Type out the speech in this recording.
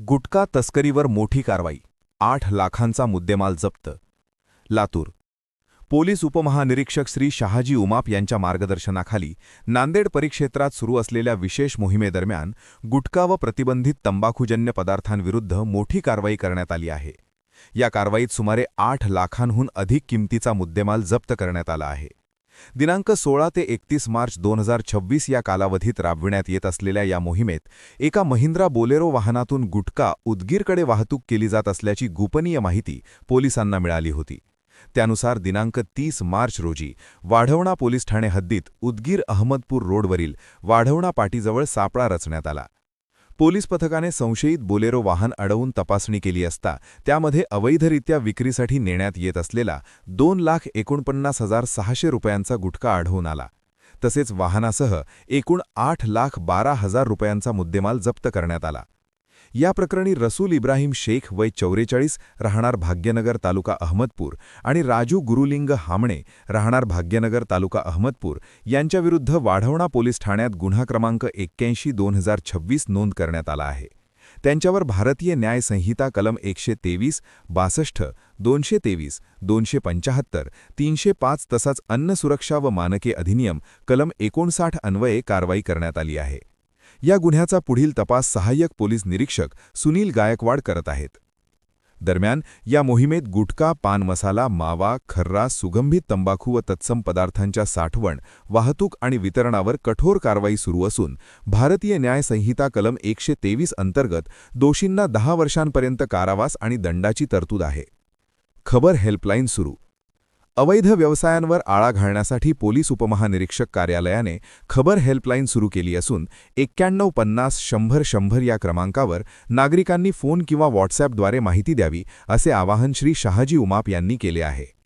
गुटखा तस्करीवर मोठी कारवाई, 8 लाखांचा मुद्देमाल जप्त. लातूर पोलीस उपमहानिरीक्षक श्री शहाजी उमाप यांच्या मार्गदर्शनाखाली नांदेड परिक्षेत्रात सुरू असलेल्या विशेष मोहिमेदरम्यान गुटखा व प्रतिबंधित तंबाखूजन्य पदार्थांविरुद्ध मोठी कारवाई करण्यात आली आहे. या कारवाईत सुमारे 8 लाखांहून अधिक किमतीचा मुद्देमाल जप्त करण्यात आला आहे. दिनांक 16 ते 31 मार्च 2026 या कालावधीत राबविण्यात येत असलेल्या या मोहिमेत एका महिंद्रा बोलेरो वाहनातून गुटखा उदगीरकडे वाहतूक केली जात असल्याची गोपनीय माहिती पोलिसांना मिळाली होती. त्यानुसार दिनांक 30 मार्च रोजी वाढवणा पोलीस ठाणे हद्दीत उदगीर अहमदपूर रोडवरील वाढवणा पाटीजवळ सापळा रचण्यात आला. पोलीस पथकाने संशयित बोलेरो वाहन अडवून तपासणी केली असता त्यामध्ये अवैधरित्या विक्रीसाठी नेण्यात येत असलेला 2,49,600 रुपयांचा गुटखा आढळून आला. तसेच वाहनासह एकूण 8,12,000 रुपयांचा मुद्देमाल जप्त करण्यात आला. या प्रकरणी रसूल इब्राहिम शेख वय 44 राहणार भाग्यनगर तालुका अहमदपूर आणि राजू गुरुलिंग हामणे राहणार भाग्यनगर तालुका अहमदपूर यांच्याविरुद्ध वाढवणा पोलीस ठाण्यात गुन्हा क्रमांक 81/2026 नोंद करण्यात आला आहे. त्यांच्यावर भारतीय न्याय संहिता कलम 123, 62, 223, 275, 305 तसाच अन्न सुरक्षा व मानके अधिनियम कलम 59 अन्वये कारवाई करण्यात आली आहे. या गुन्ह्याचा पुढील तपास सहाय्यक पोलीस निरीक्षक सुनील गायकवाड करत आहेत. दरम्यान या मोहिमेत गुटखा, पान मसाला, मावा, खर्रा, सुगंधित तंबाखू व तत्सम पदार्थांच्या साठवण, वाहतूक आणि वितरणावर कठोर कारवाई सुरू असून भारतीय न्याय संहिता कलम 123 अंतर्गत दोषींना 10 वर्षांपर्यंत कारावास आणि दंडाची तरतूद आहे. खबर हेल्पलाईन सुरू. अवैध व्यवसायांवर आळा घालण्यासाठी पोलीस उपमहानिरीक्षक कार्यालयाने खबर हेल्पलाईन सुरू केली असून 9150 या क्रमांकावर नागरिकांनी फोन किंवा व्हॉट्सॲपद्वारे माहिती द्यावी असे आवाहन श्री शहाजी उमाप यांनी केले आहे.